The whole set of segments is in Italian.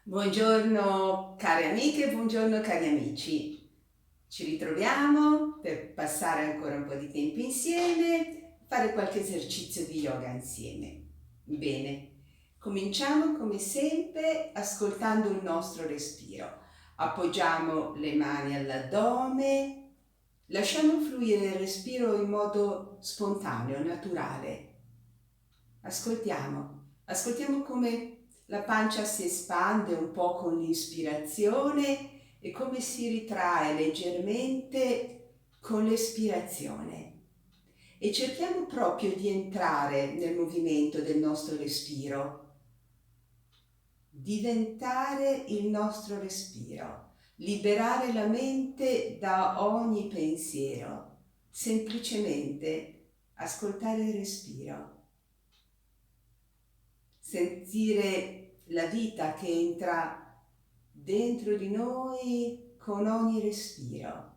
Buongiorno cari amiche, buongiorno cari amici. Ci ritroviamo per passare ancora un po' di tempo insieme, fare qualche esercizio di yoga insieme. Bene, cominciamo come sempre ascoltando il nostro respiro. Appoggiamo le mani all'addome, lasciamo fluire il respiro in modo spontaneo, naturale. Ascoltiamo come la pancia si espande un po' con l'ispirazione e come si ritrae leggermente con l'espirazione. E cerchiamo proprio di entrare nel movimento del nostro respiro, diventare il nostro respiro, liberare la mente da ogni pensiero, semplicemente ascoltare il respiro. Sentire la vita che entra dentro di noi con ogni respiro.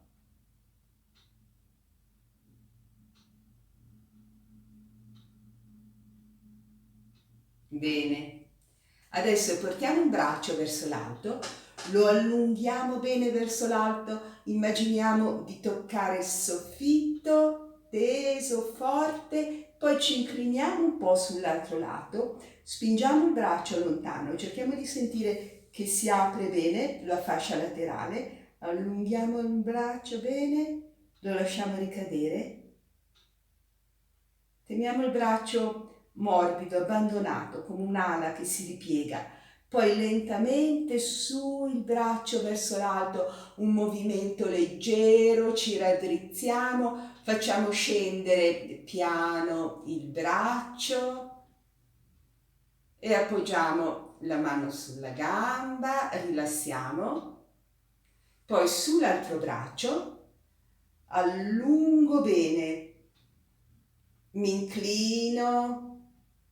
Bene, adesso portiamo un braccio verso l'alto, lo allunghiamo bene verso l'alto, immaginiamo di toccare il soffitto, teso, forte, poi ci incliniamo un po' sull'altro lato, spingiamo il braccio lontano, cerchiamo di sentire che si apre bene la fascia laterale, allunghiamo il braccio bene, lo lasciamo ricadere, teniamo il braccio morbido, abbandonato, come un'ala che si ripiega. Poi lentamente su il braccio verso l'alto, un movimento leggero, ci raddrizziamo, facciamo scendere piano il braccio e appoggiamo la mano sulla gamba, rilassiamo. Poi sull'altro braccio allungo bene, mi inclino,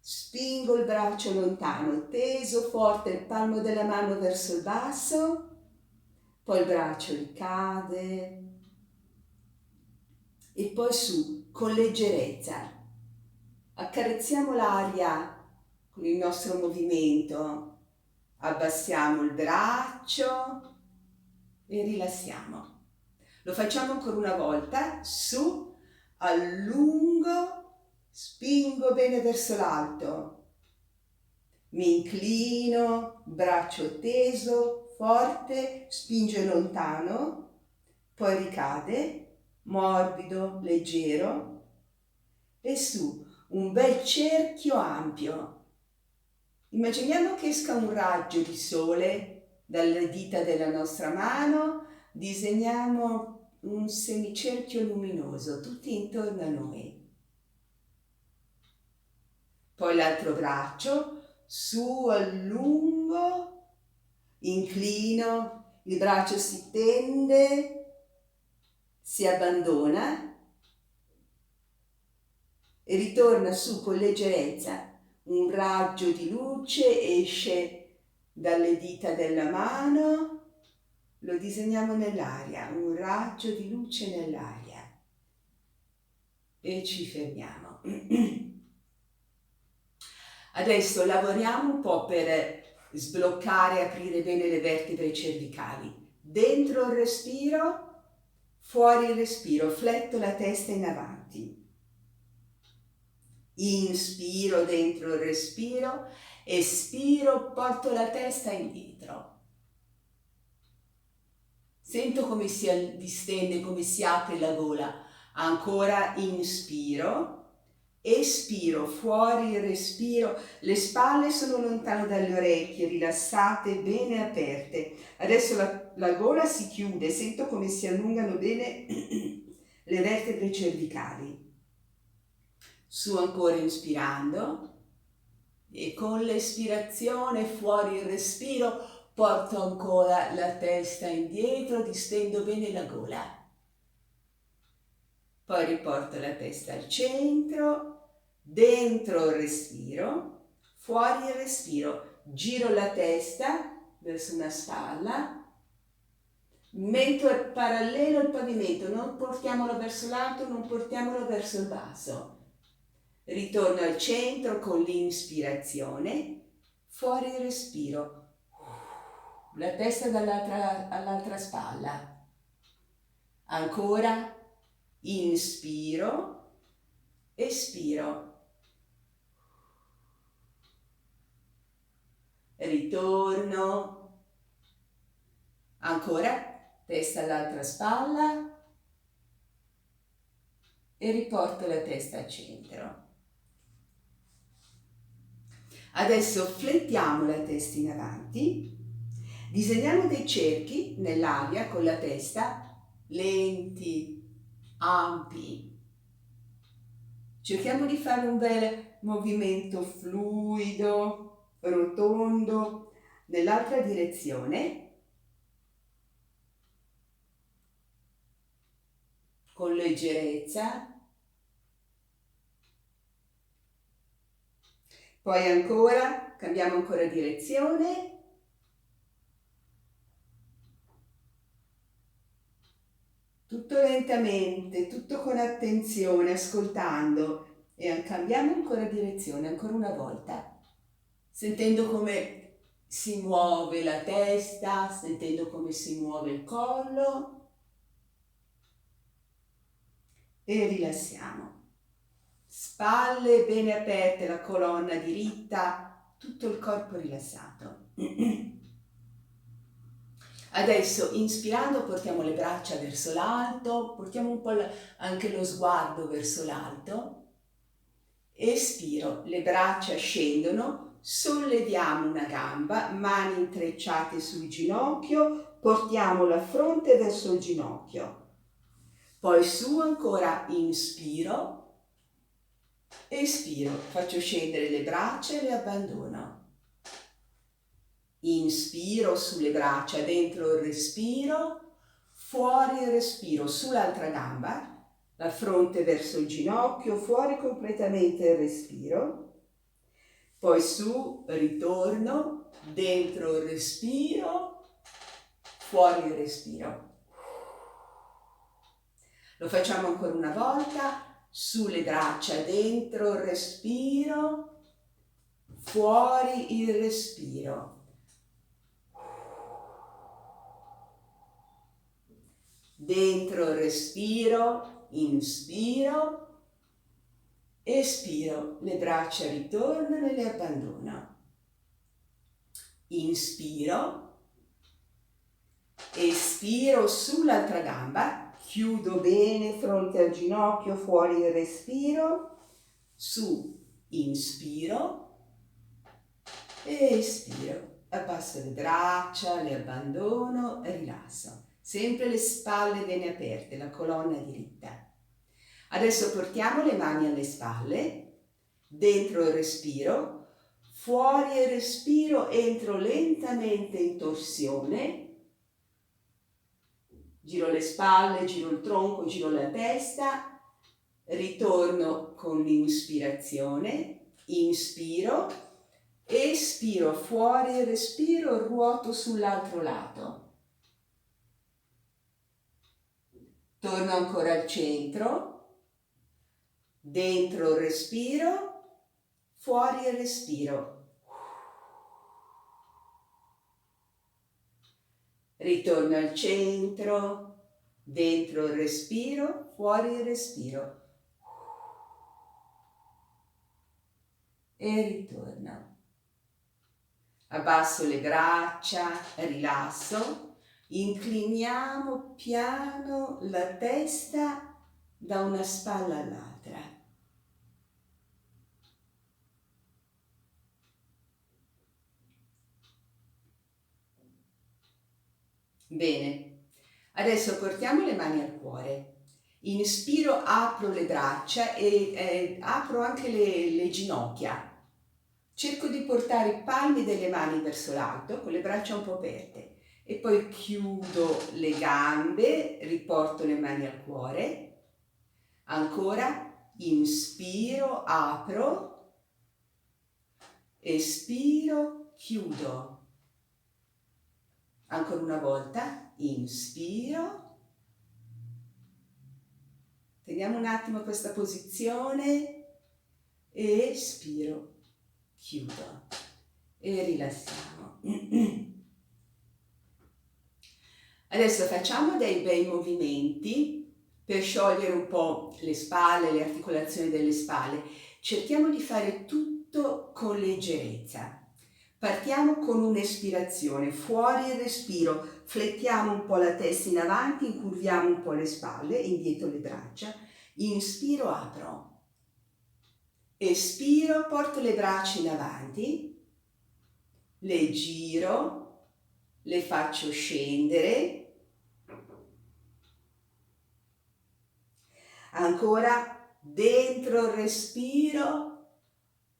spingo il braccio lontano, teso forte il palmo della mano verso il basso, poi il braccio ricade e poi su con leggerezza. Accarezziamo l'aria con il nostro movimento, abbassiamo il braccio e rilassiamo. Lo facciamo ancora una volta, su, allungo, spingo bene verso l'alto, mi inclino, braccio teso, forte, spinge lontano, poi ricade, morbido, leggero, e su, un bel cerchio ampio. Immaginiamo che esca un raggio di sole dalle dita della nostra mano, disegniamo un semicerchio luminoso tutti intorno a noi. Poi l'altro braccio, su, allungo, inclino, il braccio si tende, si abbandona e ritorna su con leggerezza. Un raggio di luce esce dalle dita della mano, lo disegniamo nell'aria, un raggio di luce nell'aria e ci fermiamo. Adesso lavoriamo un po' per sbloccare e aprire bene le vertebre cervicali. Dentro il respiro, fuori il respiro, fletto la testa in avanti. Inspiro dentro il respiro, espiro, porto la testa indietro. Sento come si distende, come si apre la gola. Ancora inspiro. Espiro, fuori il respiro, le spalle sono lontane dalle orecchie, rilassate, bene aperte. Adesso la gola si chiude, sento come si allungano bene le vertebre cervicali. Su ancora inspirando e con l'espirazione, fuori il respiro, porto ancora la testa indietro, distendo bene la gola. Poi riporto la testa al centro, dentro il respiro, fuori il respiro, giro la testa verso una spalla, mento è parallelo al pavimento, non portiamolo verso l'alto, non portiamolo verso il basso. Ritorno al centro con l'inspirazione, fuori il respiro. la testa all'altra spalla. Ancora, inspiro, espiro. Ritorno. Ancora, testa all'altra spalla e riporto la testa al centro. Adesso flettiamo la testa in avanti, disegniamo dei cerchi nell'aria con la testa, lenti, ampi. Cerchiamo di fare un bel movimento fluido, rotondo, nell'altra direzione, con leggerezza. Poi ancora, cambiamo ancora direzione. Tutto lentamente, tutto con attenzione, ascoltando. E cambiamo ancora direzione, ancora una volta. Sentendo come si muove la testa, sentendo come si muove il collo. E rilassiamo. Spalle bene aperte, la colonna diritta, tutto il corpo rilassato. Adesso inspirando portiamo le braccia verso l'alto, portiamo un po' anche lo sguardo verso l'alto. Espiro, le braccia scendono, solleviamo una gamba, mani intrecciate sul ginocchio, portiamo la fronte verso il ginocchio. Poi su ancora, inspiro. Espiro, faccio scendere le braccia e le abbandono. Inspiro sulle braccia, dentro il respiro, fuori il respiro, sull'altra gamba, la fronte verso il ginocchio, fuori completamente il respiro. Poi su, ritorno, dentro il respiro, fuori il respiro. Lo facciamo ancora una volta. Sulle braccia, dentro il respiro, fuori il respiro. Dentro il respiro, inspiro, espiro, le braccia ritornano e le abbandono. Inspiro, espiro sull'altra gamba, chiudo bene fronte al ginocchio, fuori il respiro, su, inspiro, e espiro, abbasso le braccia, le abbandono e rilasso. Sempre le spalle bene aperte, la colonna diritta. Adesso portiamo le mani alle spalle, dentro il respiro, fuori il respiro, entro lentamente in torsione, giro le spalle, giro il tronco, giro la testa, ritorno con l'inspirazione, inspiro, espiro, fuori il respiro, ruoto sull'altro lato. Torno ancora al centro, dentro il respiro, fuori il respiro. Ritorno al centro, dentro il respiro, fuori il respiro. E ritorno. Abbasso le braccia, rilasso. Incliniamo piano la testa da una spalla all'altra. Bene, adesso portiamo le mani al cuore. Inspiro, apro le braccia e apro anche le ginocchia. Cerco di portare i palmi delle mani verso l'alto con le braccia un po' aperte. E poi chiudo le gambe, riporto le mani al cuore. Ancora, inspiro, apro, espiro, chiudo. Ancora una volta, inspiro. Teniamo un attimo questa posizione, espiro, chiudo e rilassiamo. Adesso facciamo dei bei movimenti per sciogliere un po' le spalle, le articolazioni delle spalle. Cerchiamo di fare tutto con leggerezza. Partiamo con un'espirazione, fuori il respiro, flettiamo un po' la testa in avanti, incurviamo un po' le spalle, indietro le braccia, inspiro, apro, espiro, porto le braccia in avanti, le giro, le faccio scendere, ancora dentro il respiro,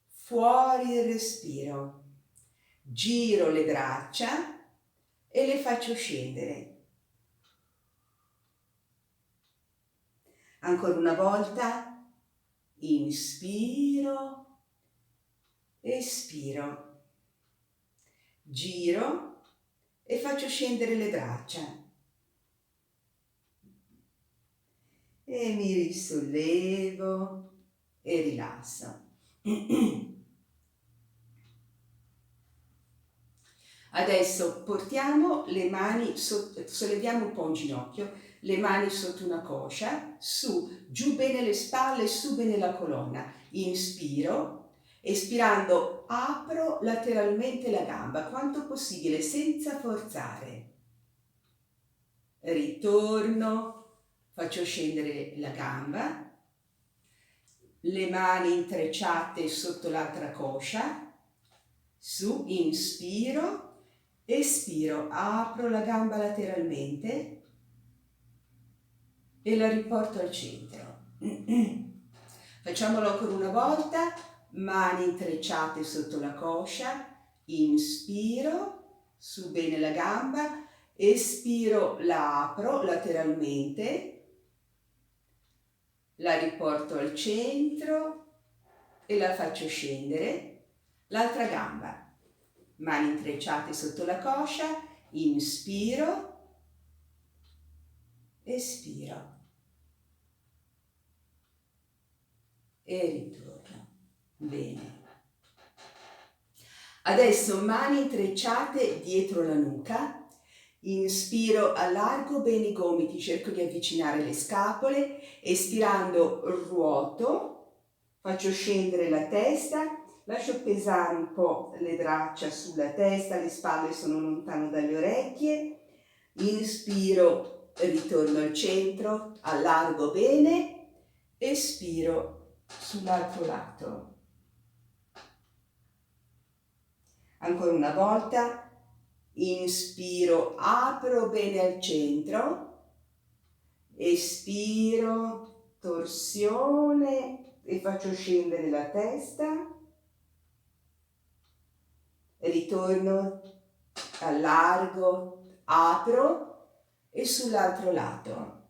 fuori il respiro. Giro le braccia e le faccio scendere. Ancora una volta, inspiro, espiro, giro e faccio scendere le braccia. E mi risollevo e rilasso. Adesso portiamo le mani, solleviamo un po' un ginocchio, le mani sotto una coscia, su, giù bene le spalle, su bene la colonna. Inspiro, espirando apro lateralmente la gamba, quanto possibile, senza forzare. Ritorno, faccio scendere la gamba, le mani intrecciate sotto l'altra coscia, su, inspiro, espiro, apro la gamba lateralmente e la riporto al centro. Facciamolo ancora una volta, mani intrecciate sotto la coscia, inspiro, su bene la gamba, espiro, la apro lateralmente, la riporto al centro e la faccio scendere, l'altra gamba. Mani intrecciate sotto la coscia, inspiro, espiro e ritorno. Bene. Adesso mani intrecciate dietro la nuca, inspiro, allargo bene i gomiti, cerco di avvicinare le scapole, espirando ruoto, faccio scendere la testa, lascio pesare un po' le braccia sulla testa, le spalle sono lontano dalle orecchie, inspiro, ritorno al centro, allargo bene, espiro sull'altro lato. Ancora una volta, inspiro, apro bene al centro, espiro, torsione e faccio scendere la testa. Ritorno, allargo, apro e sull'altro lato.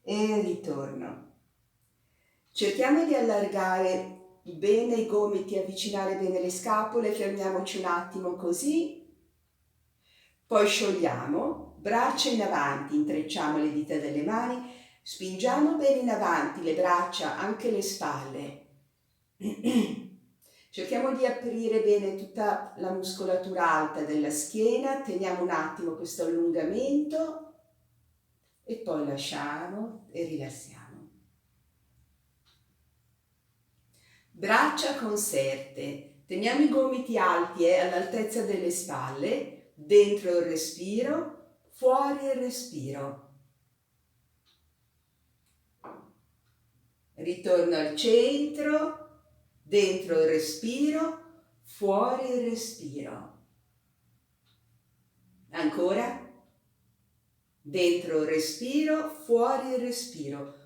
E ritorno. Cerchiamo di allargare bene i gomiti, avvicinare bene le scapole, fermiamoci un attimo così. Poi sciogliamo, braccia in avanti, intrecciamo le dita delle mani, spingiamo bene in avanti le braccia, anche le spalle. Cerchiamo di aprire bene tutta la muscolatura alta della schiena, teniamo un attimo questo allungamento e poi lasciamo e rilassiamo. Braccia conserte, teniamo i gomiti alti all'altezza delle spalle, dentro il respiro, fuori il respiro. Ritorno al centro, dentro il respiro, fuori il respiro. Ancora. Dentro il respiro, fuori il respiro.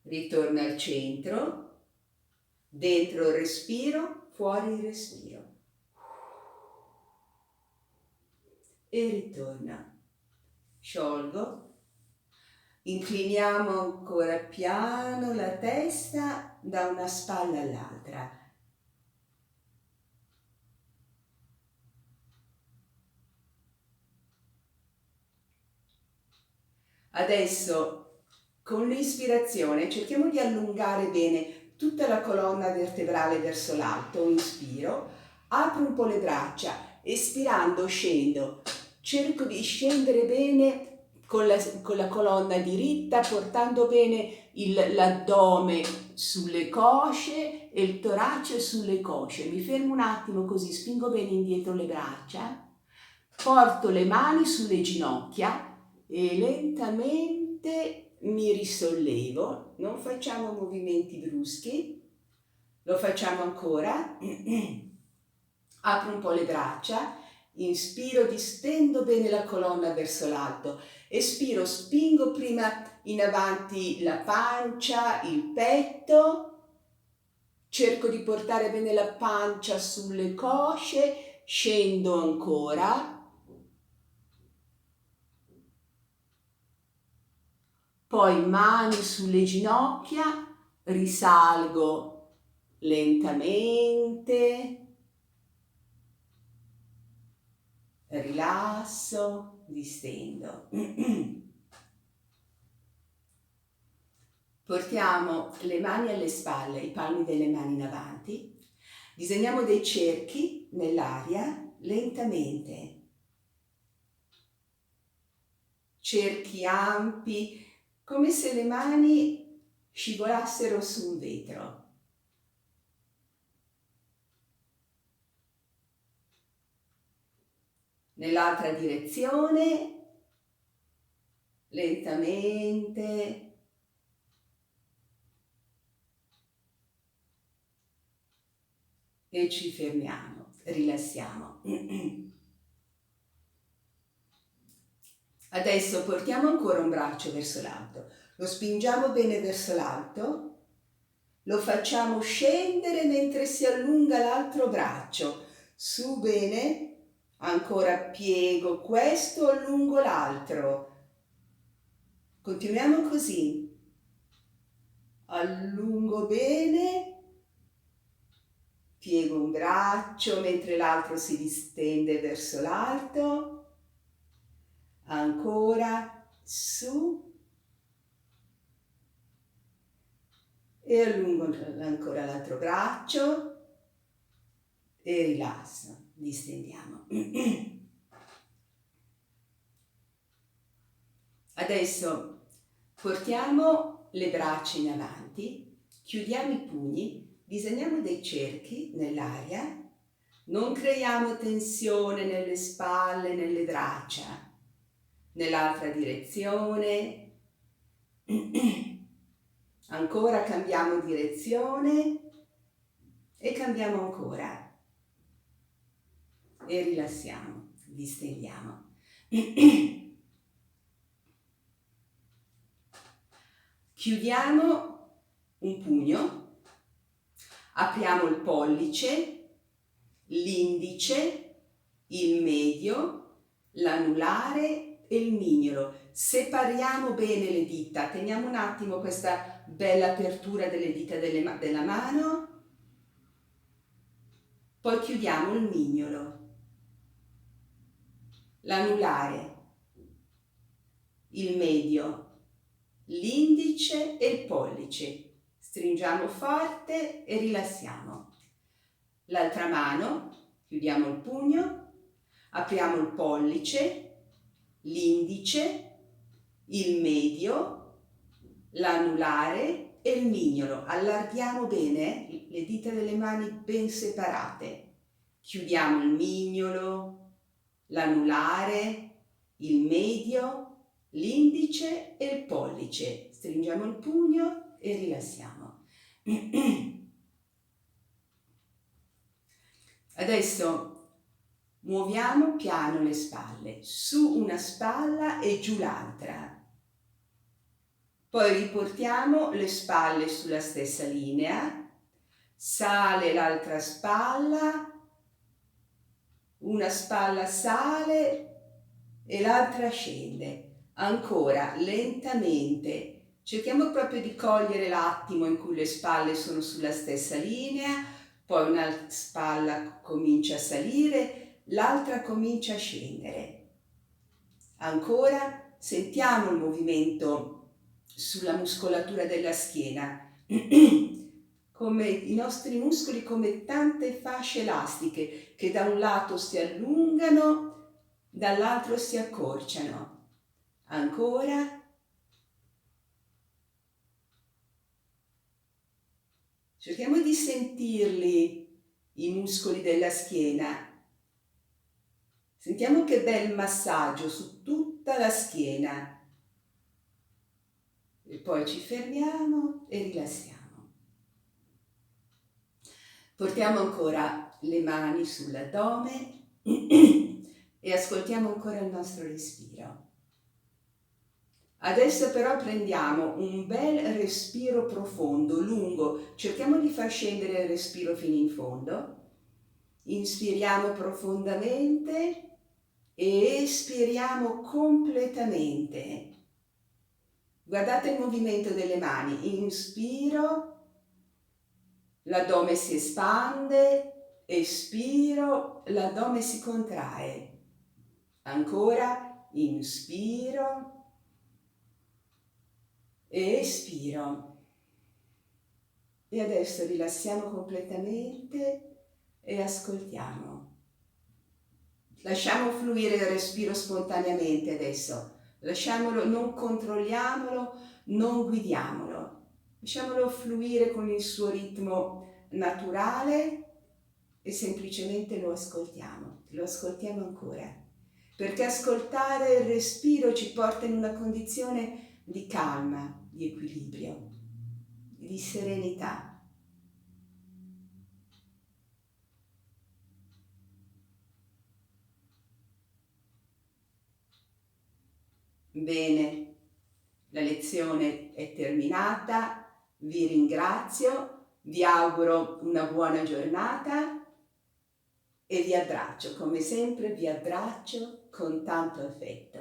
Ritorno al centro, dentro il respiro, fuori il respiro. E ritorna. Sciolgo. Incliniamo ancora piano la testa da una spalla all'altra. Adesso con l'ispirazione cerchiamo di allungare bene tutta la colonna vertebrale verso l'alto, inspiro, apro un po' le braccia, espirando scendo, cerco di scendere bene con la colonna diritta, portando bene l'addome sulle cosce e il torace sulle cosce. Mi fermo un attimo così, spingo bene indietro le braccia, porto le mani sulle ginocchia e lentamente mi risollevo. Non facciamo movimenti bruschi, lo facciamo ancora. Apro un po' le braccia, inspiro, distendo bene la colonna verso l'alto, espiro, spingo prima in avanti la pancia, il petto, cerco di portare bene la pancia sulle cosce, scendo ancora, poi mani sulle ginocchia, risalgo lentamente, rilasso, distendo. Portiamo le mani alle spalle, i palmi delle mani in avanti, disegniamo dei cerchi nell'aria lentamente, cerchi ampi, come se le mani scivolassero su un vetro. Nell'altra direzione, lentamente, e ci fermiamo, rilassiamo. Adesso portiamo ancora un braccio verso l'alto, lo spingiamo bene verso l'alto, lo facciamo scendere mentre si allunga l'altro braccio, su bene, ancora piego questo, allungo l'altro. Continuiamo così, allungo bene, piego un braccio mentre l'altro si distende verso l'alto, ancora su e allungo ancora l'altro braccio e rilasso, distendiamo. Adesso portiamo le braccia in avanti, chiudiamo i pugni, disegniamo dei cerchi nell'aria, non creiamo tensione nelle spalle, nelle braccia. Nell'altra direzione, ancora cambiamo direzione e cambiamo ancora e rilassiamo, distendiamo. Chiudiamo un pugno, apriamo il pollice, l'indice, il medio, l'anulare e il mignolo. Separiamo bene le dita, teniamo un attimo questa bella apertura delle dita della mano, poi chiudiamo il mignolo, l'anulare, il medio, l'indice e il pollice. Stringiamo forte e rilassiamo. L'altra mano, chiudiamo il pugno, apriamo il pollice, l'indice, il medio, l'anulare e il mignolo. Allarghiamo bene le dita delle mani ben separate. Chiudiamo il mignolo, l'anulare, il medio, l'indice e il pollice. Stringiamo il pugno e rilassiamo. Adesso muoviamo piano le spalle, su una spalla e giù l'altra. Poi riportiamo le spalle sulla stessa linea, sale l'altra spalla, una spalla sale e l'altra scende. Ancora lentamente, cerchiamo proprio di cogliere l'attimo in cui le spalle sono sulla stessa linea, poi una spalla comincia a salire, l'altra comincia a scendere. Ancora sentiamo il movimento sulla muscolatura della schiena. come i nostri muscoli come tante fasce elastiche che da un lato si allungano, dall'altro si accorciano. Ancora. Cerchiamo di sentirli, i muscoli della schiena. Sentiamo che bel massaggio su tutta la schiena. E poi ci fermiamo e rilassiamo. Portiamo ancora le mani sull'addome e ascoltiamo ancora il nostro respiro. Adesso però prendiamo un bel respiro profondo, lungo. Cerchiamo di far scendere il respiro fino in fondo. Inspiriamo profondamente e espiriamo completamente. Guardate il movimento delle mani. Inspiro, l'addome si espande, espiro, l'addome si contrae. Ancora, inspiro e espiro. E adesso rilassiamo completamente e ascoltiamo. Lasciamo fluire il respiro spontaneamente adesso. Lasciamolo, non controlliamolo, non guidiamolo. Lasciamolo fluire con il suo ritmo naturale e semplicemente lo ascoltiamo ancora. Perché ascoltare il respiro ci porta in una condizione di calma, di equilibrio, di serenità. Bene, la lezione è terminata, vi ringrazio, vi auguro una buona giornata e vi abbraccio, come sempre vi abbraccio con tanto affetto.